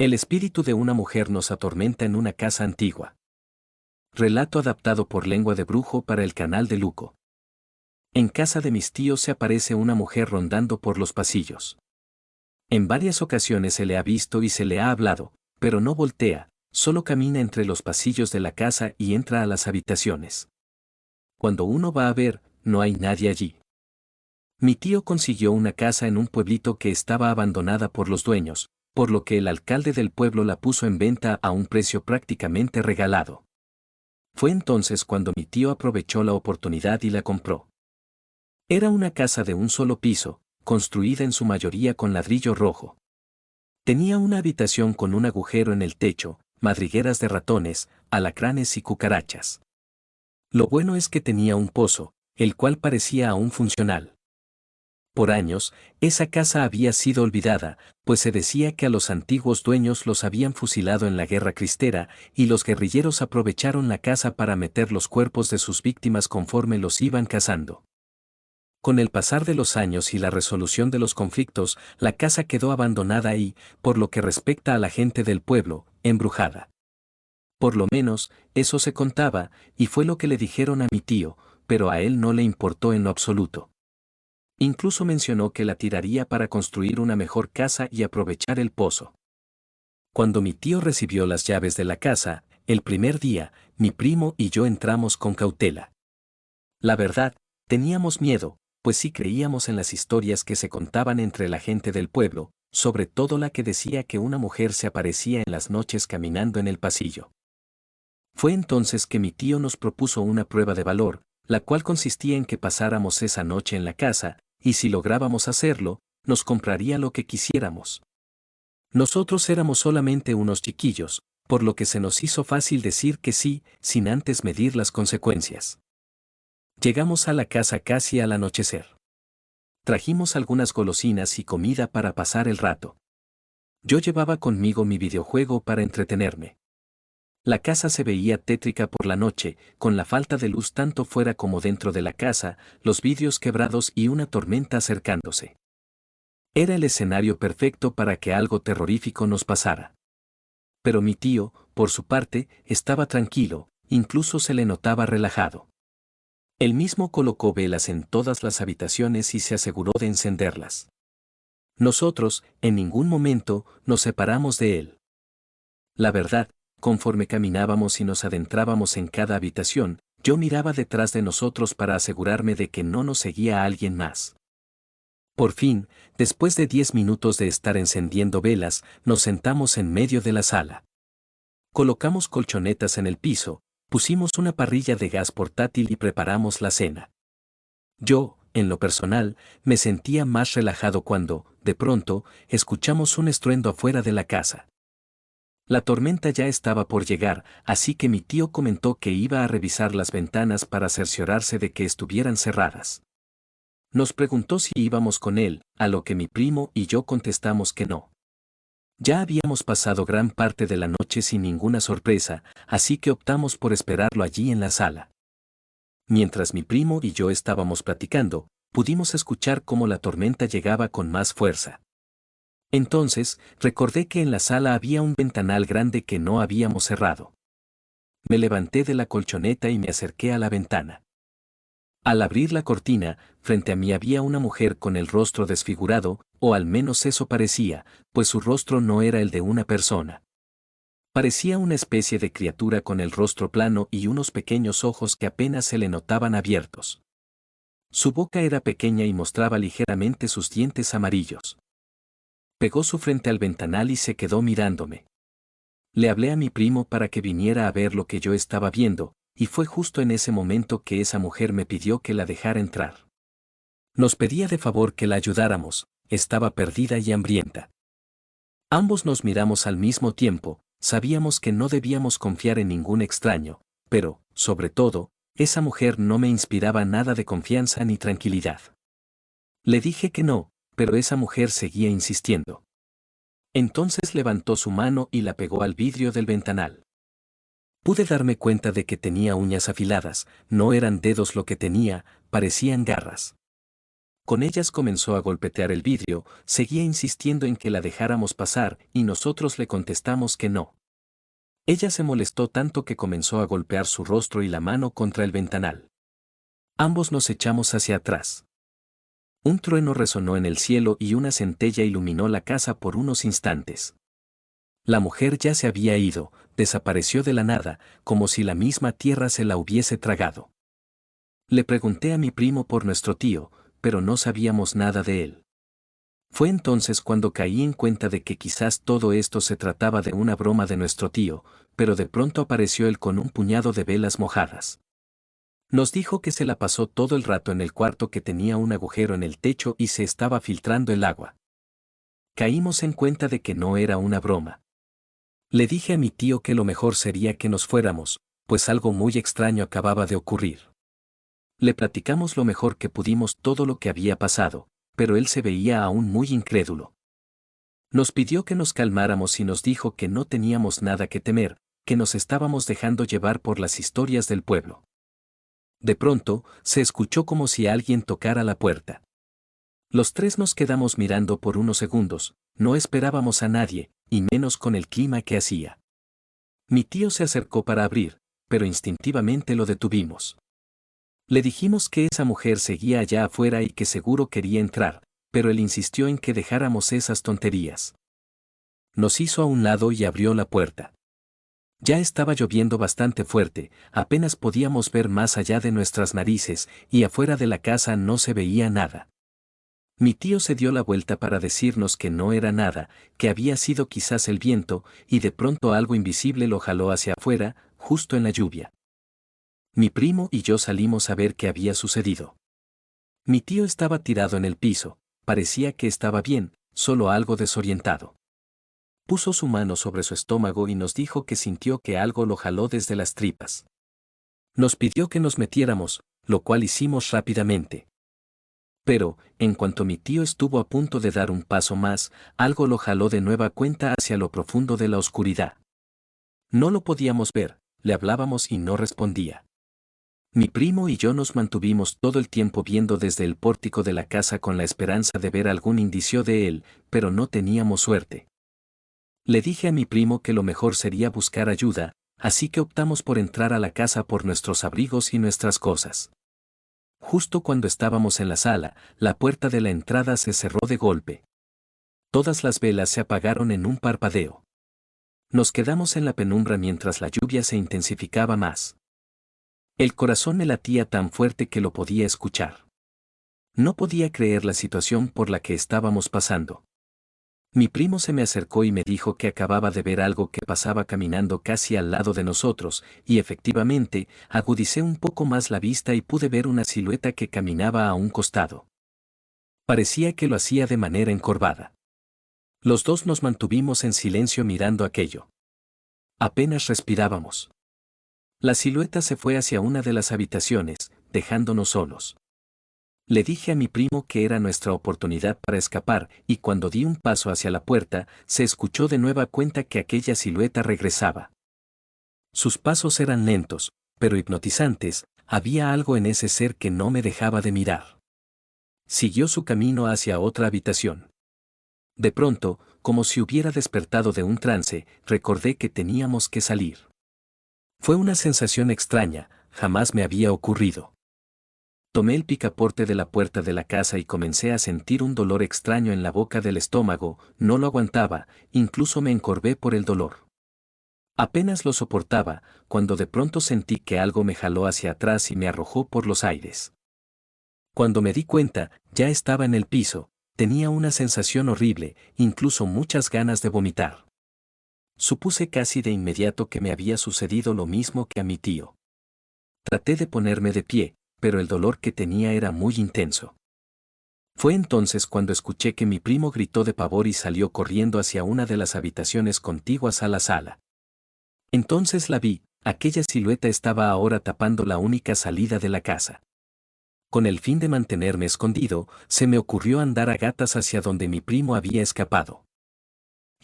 El espíritu de una mujer nos atormenta en una casa antigua. Relato adaptado por Lengua de Brujo para el canal de Luco. En casa de mis tíos se aparece una mujer rondando por los pasillos. En varias ocasiones se le ha visto y se le ha hablado, pero no voltea, solo camina entre los pasillos de la casa y entra a las habitaciones. Cuando uno va a ver, no hay nadie allí. Mi tío consiguió una casa en un pueblito que estaba abandonada por los dueños, por lo que el alcalde del pueblo la puso en venta a un precio prácticamente regalado. Fue entonces cuando mi tío aprovechó la oportunidad y la compró. Era una casa de un solo piso, construida en su mayoría con ladrillo rojo. Tenía una habitación con un agujero en el techo, madrigueras de ratones, alacranes y cucarachas. Lo bueno es que tenía un pozo, el cual parecía aún funcional. Por años, esa casa había sido olvidada, pues se decía que a los antiguos dueños los habían fusilado en la Guerra Cristera, y los guerrilleros aprovecharon la casa para meter los cuerpos de sus víctimas conforme los iban cazando. Con el pasar de los años y la resolución de los conflictos, la casa quedó abandonada y, por lo que respecta a la gente del pueblo, embrujada. Por lo menos, eso se contaba, y fue lo que le dijeron a mi tío, pero a él no le importó en lo absoluto. Incluso mencionó que la tiraría para construir una mejor casa y aprovechar el pozo. Cuando mi tío recibió las llaves de la casa, el primer día, mi primo y yo entramos con cautela. La verdad, teníamos miedo, pues sí creíamos en las historias que se contaban entre la gente del pueblo, sobre todo la que decía que una mujer se aparecía en las noches caminando en el pasillo. Fue entonces que mi tío nos propuso una prueba de valor, la cual consistía en que pasáramos esa noche en la casa, y si lográbamos hacerlo, nos compraría lo que quisiéramos. Nosotros éramos solamente unos chiquillos, por lo que se nos hizo fácil decir que sí, sin antes medir las consecuencias. Llegamos a la casa casi al anochecer. Trajimos algunas golosinas y comida para pasar el rato. Yo llevaba conmigo mi videojuego para entretenerme. La casa se veía tétrica por la noche, con la falta de luz tanto fuera como dentro de la casa, los vidrios quebrados y una tormenta acercándose. Era el escenario perfecto para que algo terrorífico nos pasara. Pero mi tío, por su parte, estaba tranquilo, incluso se le notaba relajado. Él mismo colocó velas en todas las habitaciones y se aseguró de encenderlas. Nosotros, en ningún momento, nos separamos de él. La verdad, conforme caminábamos y nos adentrábamos en cada habitación, yo miraba detrás de nosotros para asegurarme de que no nos seguía alguien más. Por fin, después de 10 minutos de estar encendiendo velas, nos sentamos en medio de la sala. Colocamos colchonetas en el piso, pusimos una parrilla de gas portátil y preparamos la cena. Yo, en lo personal, me sentía más relajado cuando, de pronto, escuchamos un estruendo afuera de la casa. La tormenta ya estaba por llegar, así que mi tío comentó que iba a revisar las ventanas para cerciorarse de que estuvieran cerradas. Nos preguntó si íbamos con él, a lo que mi primo y yo contestamos que no. Ya habíamos pasado gran parte de la noche sin ninguna sorpresa, así que optamos por esperarlo allí en la sala. Mientras mi primo y yo estábamos platicando, pudimos escuchar cómo la tormenta llegaba con más fuerza. Entonces, recordé que en la sala había un ventanal grande que no habíamos cerrado. Me levanté de la colchoneta y me acerqué a la ventana. Al abrir la cortina, frente a mí había una mujer con el rostro desfigurado, o al menos eso parecía, pues su rostro no era el de una persona. Parecía una especie de criatura con el rostro plano y unos pequeños ojos que apenas se le notaban abiertos. Su boca era pequeña y mostraba ligeramente sus dientes amarillos. Pegó su frente al ventanal y se quedó mirándome. Le hablé a mi primo para que viniera a ver lo que yo estaba viendo, y fue justo en ese momento que esa mujer me pidió que la dejara entrar. Nos pedía de favor que la ayudáramos, estaba perdida y hambrienta. Ambos nos miramos al mismo tiempo, sabíamos que no debíamos confiar en ningún extraño, pero, sobre todo, esa mujer no me inspiraba nada de confianza ni tranquilidad. Le dije que no, pero esa mujer seguía insistiendo. Entonces levantó su mano y la pegó al vidrio del ventanal. Pude darme cuenta de que tenía uñas afiladas, no eran dedos lo que tenía, parecían garras. Con ellas comenzó a golpetear el vidrio, seguía insistiendo en que la dejáramos pasar y nosotros le contestamos que no. Ella se molestó tanto que comenzó a golpear su rostro y la mano contra el ventanal. Ambos nos echamos hacia atrás. Un trueno resonó en el cielo y una centella iluminó la casa por unos instantes. La mujer ya se había ido, desapareció de la nada, como si la misma tierra se la hubiese tragado. Le pregunté a mi primo por nuestro tío, pero no sabíamos nada de él. Fue entonces cuando caí en cuenta de que quizás todo esto se trataba de una broma de nuestro tío, pero de pronto apareció él con un puñado de velas mojadas. Nos dijo que se la pasó todo el rato en el cuarto que tenía un agujero en el techo y se estaba filtrando el agua. Caímos en cuenta de que no era una broma. Le dije a mi tío que lo mejor sería que nos fuéramos, pues algo muy extraño acababa de ocurrir. Le platicamos lo mejor que pudimos todo lo que había pasado, pero él se veía aún muy incrédulo. Nos pidió que nos calmáramos y nos dijo que no teníamos nada que temer, que nos estábamos dejando llevar por las historias del pueblo. De pronto, se escuchó como si alguien tocara la puerta. Los tres nos quedamos mirando por unos segundos, no esperábamos a nadie, y menos con el clima que hacía. Mi tío se acercó para abrir, pero instintivamente lo detuvimos. Le dijimos que esa mujer seguía allá afuera y que seguro quería entrar, pero él insistió en que dejáramos esas tonterías. Nos hizo a un lado y abrió la puerta. Ya estaba lloviendo bastante fuerte, apenas podíamos ver más allá de nuestras narices, y afuera de la casa no se veía nada. Mi tío se dio la vuelta para decirnos que no era nada, que había sido quizás el viento, y de pronto algo invisible lo jaló hacia afuera, justo en la lluvia. Mi primo y yo salimos a ver qué había sucedido. Mi tío estaba tirado en el piso, parecía que estaba bien, solo algo desorientado. Puso su mano sobre su estómago y nos dijo que sintió que algo lo jaló desde las tripas. Nos pidió que nos metiéramos, lo cual hicimos rápidamente. Pero, en cuanto mi tío estuvo a punto de dar un paso más, algo lo jaló de nueva cuenta hacia lo profundo de la oscuridad. No lo podíamos ver, le hablábamos y no respondía. Mi primo y yo nos mantuvimos todo el tiempo viendo desde el pórtico de la casa con la esperanza de ver algún indicio de él, pero no teníamos suerte. Le dije a mi primo que lo mejor sería buscar ayuda, así que optamos por entrar a la casa por nuestros abrigos y nuestras cosas. Justo cuando estábamos en la sala, la puerta de la entrada se cerró de golpe. Todas las velas se apagaron en un parpadeo. Nos quedamos en la penumbra mientras la lluvia se intensificaba más. El corazón me latía tan fuerte que lo podía escuchar. No podía creer la situación por la que estábamos pasando. Mi primo se me acercó y me dijo que acababa de ver algo que pasaba caminando casi al lado de nosotros, y efectivamente, agudicé un poco más la vista y pude ver una silueta que caminaba a un costado. Parecía que lo hacía de manera encorvada. Los dos nos mantuvimos en silencio mirando aquello. Apenas respirábamos. La silueta se fue hacia una de las habitaciones, dejándonos solos. Le dije a mi primo que era nuestra oportunidad para escapar, y cuando di un paso hacia la puerta, se escuchó de nueva cuenta que aquella silueta regresaba. Sus pasos eran lentos, pero hipnotizantes, había algo en ese ser que no me dejaba de mirar. Siguió su camino hacia otra habitación. De pronto, como si hubiera despertado de un trance, recordé que teníamos que salir. Fue una sensación extraña, jamás me había ocurrido. Tomé el picaporte de la puerta de la casa y comencé a sentir un dolor extraño en la boca del estómago, no lo aguantaba, incluso me encorvé por el dolor. Apenas lo soportaba, cuando de pronto sentí que algo me jaló hacia atrás y me arrojó por los aires. Cuando me di cuenta, ya estaba en el piso, tenía una sensación horrible, incluso muchas ganas de vomitar. Supuse casi de inmediato que me había sucedido lo mismo que a mi tío. Traté de ponerme de pie, pero el dolor que tenía era muy intenso. Fue entonces cuando escuché que mi primo gritó de pavor y salió corriendo hacia una de las habitaciones contiguas a la sala. Entonces la vi, aquella silueta estaba ahora tapando la única salida de la casa. Con el fin de mantenerme escondido, se me ocurrió andar a gatas hacia donde mi primo había escapado.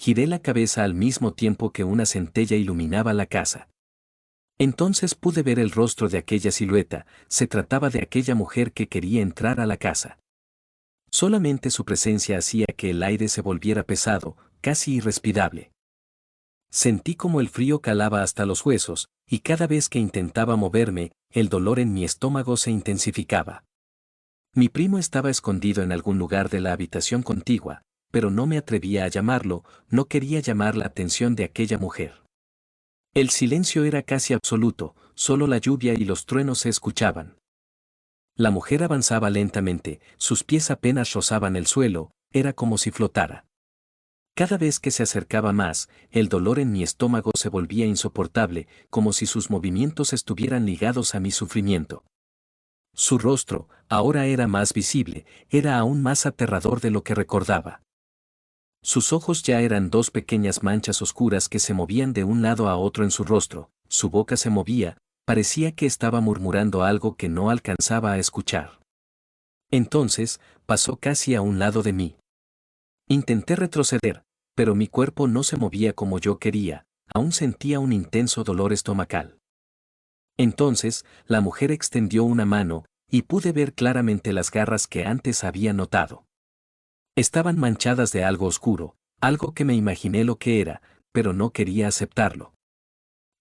Giré la cabeza al mismo tiempo que una centella iluminaba la casa. Entonces pude ver el rostro de aquella silueta, se trataba de aquella mujer que quería entrar a la casa. Solamente su presencia hacía que el aire se volviera pesado, casi irrespirable. Sentí como el frío calaba hasta los huesos, y cada vez que intentaba moverme, el dolor en mi estómago se intensificaba. Mi primo estaba escondido en algún lugar de la habitación contigua, pero no me atrevía a llamarlo, no quería llamar la atención de aquella mujer. El silencio era casi absoluto, solo la lluvia y los truenos se escuchaban. La mujer avanzaba lentamente, sus pies apenas rozaban el suelo, era como si flotara. Cada vez que se acercaba más, el dolor en mi estómago se volvía insoportable, como si sus movimientos estuvieran ligados a mi sufrimiento. Su rostro, ahora era más visible, era aún más aterrador de lo que recordaba. Sus ojos ya eran dos pequeñas manchas oscuras que se movían de un lado a otro en su rostro, su boca se movía, parecía que estaba murmurando algo que no alcanzaba a escuchar. Entonces, pasó casi a un lado de mí. Intenté retroceder, pero mi cuerpo no se movía como yo quería, aún sentía un intenso dolor estomacal. Entonces, la mujer extendió una mano, y pude ver claramente las garras que antes había notado. Estaban manchadas de algo oscuro, algo que me imaginé lo que era, pero no quería aceptarlo.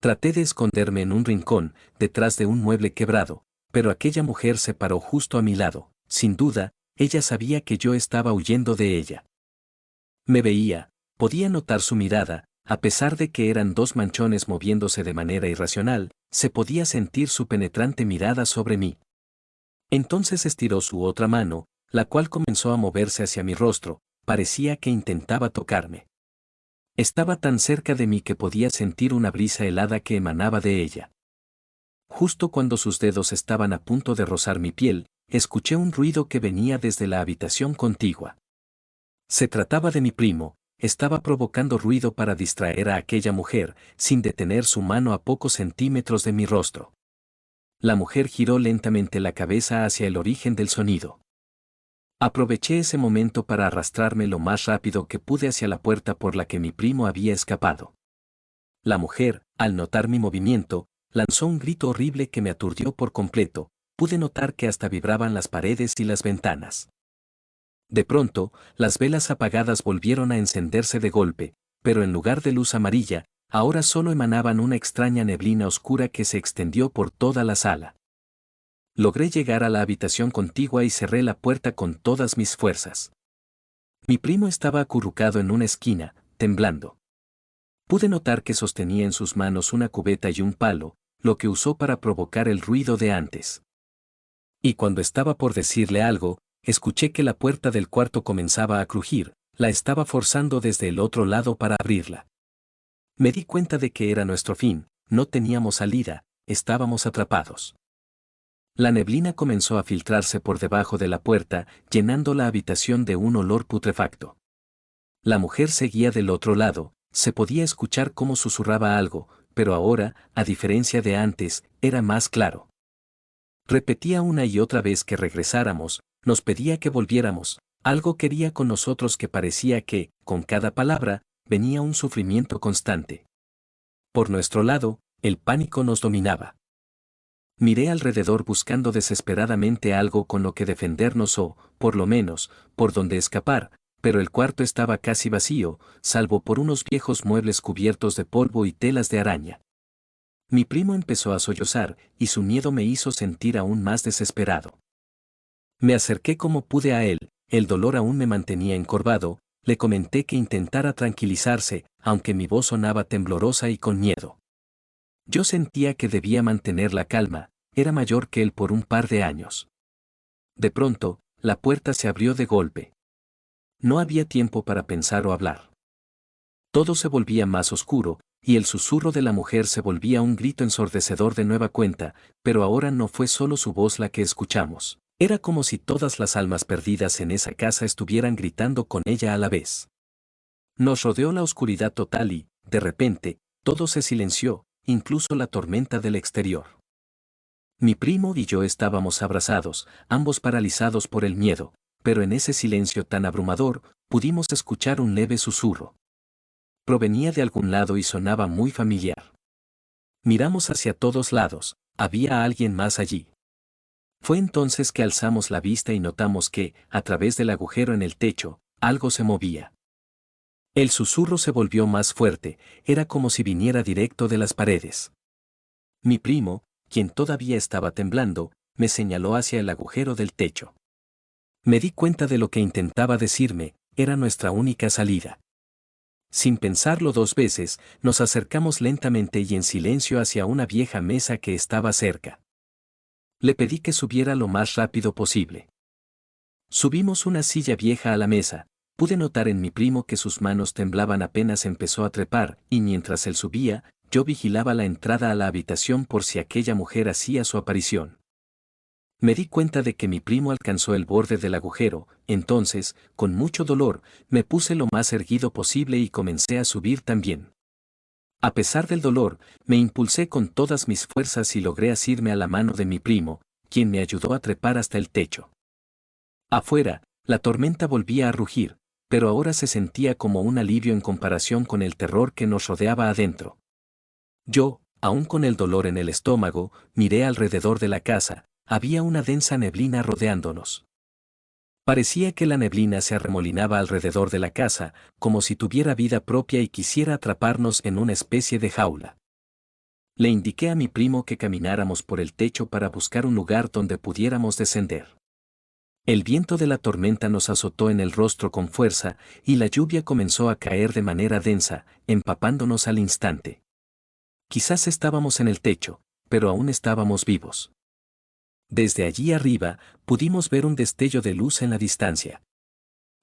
Traté de esconderme en un rincón, detrás de un mueble quebrado, pero aquella mujer se paró justo a mi lado, sin duda, ella sabía que yo estaba huyendo de ella. Me veía, podía notar su mirada, a pesar de que eran dos manchones moviéndose de manera irracional, se podía sentir su penetrante mirada sobre mí. Entonces estiró su otra mano, la cual comenzó a moverse hacia mi rostro, parecía que intentaba tocarme. Estaba tan cerca de mí que podía sentir una brisa helada que emanaba de ella. Justo cuando sus dedos estaban a punto de rozar mi piel, escuché un ruido que venía desde la habitación contigua. Se trataba de mi primo, estaba provocando ruido para distraer a aquella mujer, sin detener su mano a pocos centímetros de mi rostro. La mujer giró lentamente la cabeza hacia el origen del sonido. Aproveché ese momento para arrastrarme lo más rápido que pude hacia la puerta por la que mi primo había escapado. La mujer, al notar mi movimiento, lanzó un grito horrible que me aturdió por completo, pude notar que hasta vibraban las paredes y las ventanas. De pronto, las velas apagadas volvieron a encenderse de golpe, pero en lugar de luz amarilla, ahora solo emanaban una extraña neblina oscura que se extendió por toda la sala. Logré llegar a la habitación contigua y cerré la puerta con todas mis fuerzas. Mi primo estaba acurrucado en una esquina, temblando. Pude notar que sostenía en sus manos una cubeta y un palo, lo que usó para provocar el ruido de antes. Y cuando estaba por decirle algo, escuché que la puerta del cuarto comenzaba a crujir, la estaba forzando desde el otro lado para abrirla. Me di cuenta de que era nuestro fin, no teníamos salida, estábamos atrapados. La neblina comenzó a filtrarse por debajo de la puerta, llenando la habitación de un olor putrefacto. La mujer seguía del otro lado, se podía escuchar cómo susurraba algo, pero ahora, a diferencia de antes, era más claro. Repetía una y otra vez que regresáramos, nos pedía que volviéramos, algo quería con nosotros que parecía que, con cada palabra, venía un sufrimiento constante. Por nuestro lado, el pánico nos dominaba. Miré alrededor buscando desesperadamente algo con lo que defendernos o, por lo menos, por donde escapar, pero el cuarto estaba casi vacío, salvo por unos viejos muebles cubiertos de polvo y telas de araña. Mi primo empezó a sollozar, y su miedo me hizo sentir aún más desesperado. Me acerqué como pude a él, el dolor aún me mantenía encorvado, le comenté que intentara tranquilizarse, aunque mi voz sonaba temblorosa y con miedo. Yo sentía que debía mantener la calma, era mayor que él por un par de años. De pronto, la puerta se abrió de golpe. No había tiempo para pensar o hablar. Todo se volvía más oscuro, y el susurro de la mujer se volvía un grito ensordecedor de nueva cuenta, pero ahora no fue solo su voz la que escuchamos. Era como si todas las almas perdidas en esa casa estuvieran gritando con ella a la vez. Nos rodeó la oscuridad total y, de repente, todo se silenció, incluso la tormenta del exterior. Mi primo y yo estábamos abrazados, ambos paralizados por el miedo, pero en ese silencio tan abrumador, pudimos escuchar un leve susurro. Provenía de algún lado y sonaba muy familiar. Miramos hacia todos lados, había alguien más allí. Fue entonces que alzamos la vista y notamos que, a través del agujero en el techo, algo se movía. El susurro se volvió más fuerte, era como si viniera directo de las paredes. Mi primo, quien todavía estaba temblando, me señaló hacia el agujero del techo. Me di cuenta de lo que intentaba decirme, era nuestra única salida. Sin pensarlo dos veces, nos acercamos lentamente y en silencio hacia una vieja mesa que estaba cerca. Le pedí que subiera lo más rápido posible. Subimos una silla vieja a la mesa, pude notar en mi primo que sus manos temblaban apenas empezó a trepar, y mientras él subía, yo vigilaba la entrada a la habitación por si aquella mujer hacía su aparición. Me di cuenta de que mi primo alcanzó el borde del agujero, entonces, con mucho dolor, me puse lo más erguido posible y comencé a subir también. A pesar del dolor, me impulsé con todas mis fuerzas y logré asirme a la mano de mi primo, quien me ayudó a trepar hasta el techo. Afuera, la tormenta volvía a rugir, pero ahora se sentía como un alivio en comparación con el terror que nos rodeaba adentro. Yo, aún con el dolor en el estómago, miré alrededor de la casa. Había una densa neblina rodeándonos. Parecía que la neblina se arremolinaba alrededor de la casa, como si tuviera vida propia y quisiera atraparnos en una especie de jaula. Le indiqué a mi primo que camináramos por el techo para buscar un lugar donde pudiéramos descender. El viento de la tormenta nos azotó en el rostro con fuerza, y la lluvia comenzó a caer de manera densa, empapándonos al instante. Quizás estábamos en el techo, pero aún estábamos vivos. Desde allí arriba, pudimos ver un destello de luz en la distancia.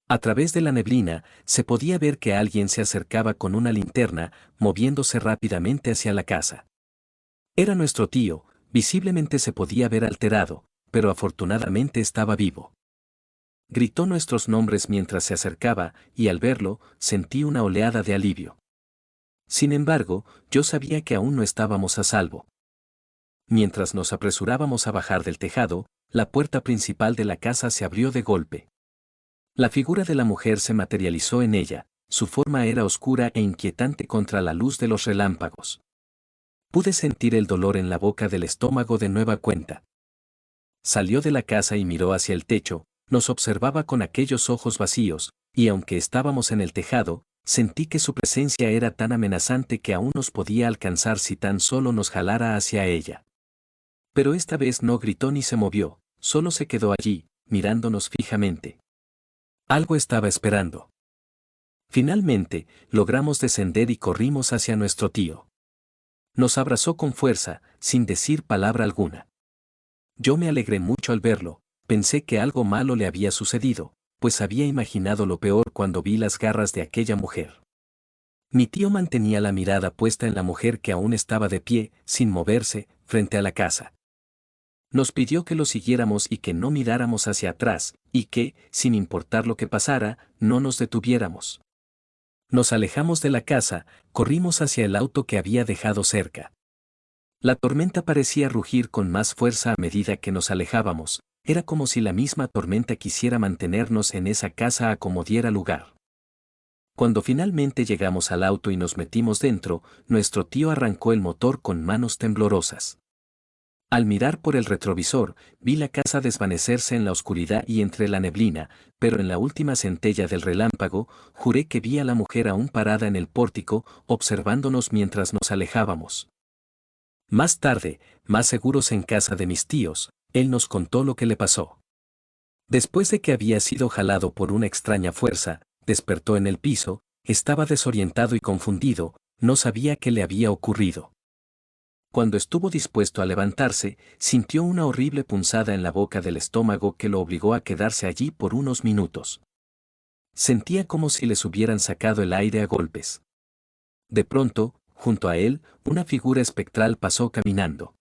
A través de la neblina, se podía ver que alguien se acercaba con una linterna, moviéndose rápidamente hacia la casa. Era nuestro tío, visiblemente se podía ver alterado, pero afortunadamente estaba vivo. Gritó nuestros nombres mientras se acercaba, y al verlo, sentí una oleada de alivio. Sin embargo, yo sabía que aún no estábamos a salvo. Mientras nos apresurábamos a bajar del tejado, la puerta principal de la casa se abrió de golpe. La figura de la mujer se materializó en ella, su forma era oscura e inquietante contra la luz de los relámpagos. Pude sentir el dolor en la boca del estómago de nueva cuenta. Salió de la casa y miró hacia el techo, nos observaba con aquellos ojos vacíos, y aunque estábamos en el tejado, sentí que su presencia era tan amenazante que aún nos podía alcanzar si tan solo nos jalara hacia ella. Pero esta vez no gritó ni se movió, solo se quedó allí, mirándonos fijamente. Algo estaba esperando. Finalmente, logramos descender y corrimos hacia nuestro tío. Nos abrazó con fuerza, sin decir palabra alguna. Yo me alegré mucho al verlo, pensé que algo malo le había sucedido, pues había imaginado lo peor cuando vi las garras de aquella mujer. Mi tío mantenía la mirada puesta en la mujer que aún estaba de pie, sin moverse, frente a la casa. Nos pidió que lo siguiéramos y que no miráramos hacia atrás, y que, sin importar lo que pasara, no nos detuviéramos. Nos alejamos de la casa, corrimos hacia el auto que había dejado cerca. La tormenta parecía rugir con más fuerza a medida que nos alejábamos, era como si la misma tormenta quisiera mantenernos en esa casa a como diera lugar. Cuando finalmente llegamos al auto y nos metimos dentro, nuestro tío arrancó el motor con manos temblorosas. Al mirar por el retrovisor, vi la casa desvanecerse en la oscuridad y entre la neblina, pero en la última centella del relámpago, juré que vi a la mujer aún parada en el pórtico, observándonos mientras nos alejábamos. Más tarde, más seguros en casa de mis tíos, él nos contó lo que le pasó. Después de que había sido jalado por una extraña fuerza, despertó en el piso, estaba desorientado y confundido, no sabía qué le había ocurrido. Cuando estuvo dispuesto a levantarse, sintió una horrible punzada en la boca del estómago que lo obligó a quedarse allí por unos minutos. Sentía como si les hubieran sacado el aire a golpes. De pronto, junto a él, una figura espectral pasó caminando.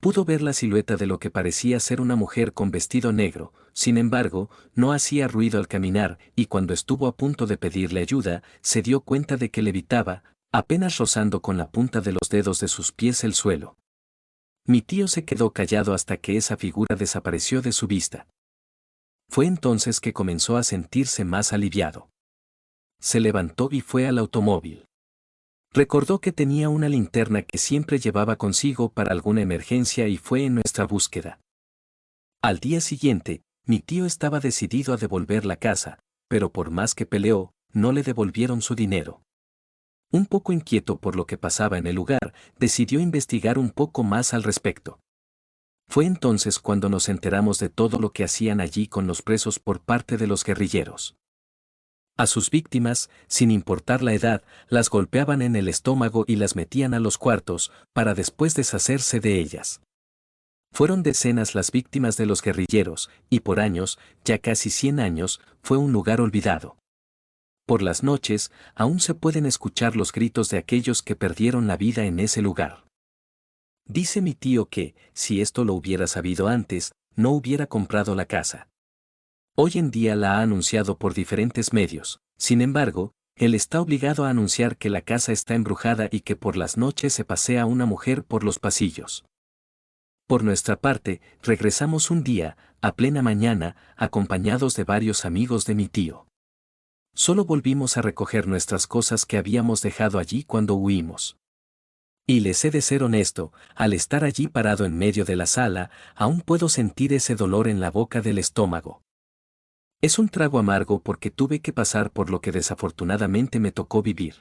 Pudo ver la silueta de lo que parecía ser una mujer con vestido negro, sin embargo, no hacía ruido al caminar, y cuando estuvo a punto de pedirle ayuda, se dio cuenta de que levitaba, apenas rozando con la punta de los dedos de sus pies el suelo. Mi tío se quedó callado hasta que esa figura desapareció de su vista. Fue entonces que comenzó a sentirse más aliviado. Se levantó y fue al automóvil. Recordó que tenía una linterna que siempre llevaba consigo para alguna emergencia y fue en nuestra búsqueda. Al día siguiente, mi tío estaba decidido a devolver la casa, pero por más que peleó, no le devolvieron su dinero. Un poco inquieto por lo que pasaba en el lugar, decidió investigar un poco más al respecto. Fue entonces cuando nos enteramos de todo lo que hacían allí con los presos por parte de los guerrilleros. A sus víctimas, sin importar la edad, las golpeaban en el estómago y las metían a los cuartos, para después deshacerse de ellas. Fueron decenas las víctimas de los guerrilleros, y por años, ya casi 100 años, fue un lugar olvidado. Por las noches, aún se pueden escuchar los gritos de aquellos que perdieron la vida en ese lugar. Dice mi tío que, si esto lo hubiera sabido antes, no hubiera comprado la casa. Hoy en día la ha anunciado por diferentes medios, sin embargo, él está obligado a anunciar que la casa está embrujada y que por las noches se pasea una mujer por los pasillos. Por nuestra parte, regresamos un día, a plena mañana, acompañados de varios amigos de mi tío. Solo volvimos a recoger nuestras cosas que habíamos dejado allí cuando huimos. Y les he de ser honesto, al estar allí parado en medio de la sala, aún puedo sentir ese dolor en la boca del estómago. Es un trago amargo porque tuve que pasar por lo que desafortunadamente me tocó vivir.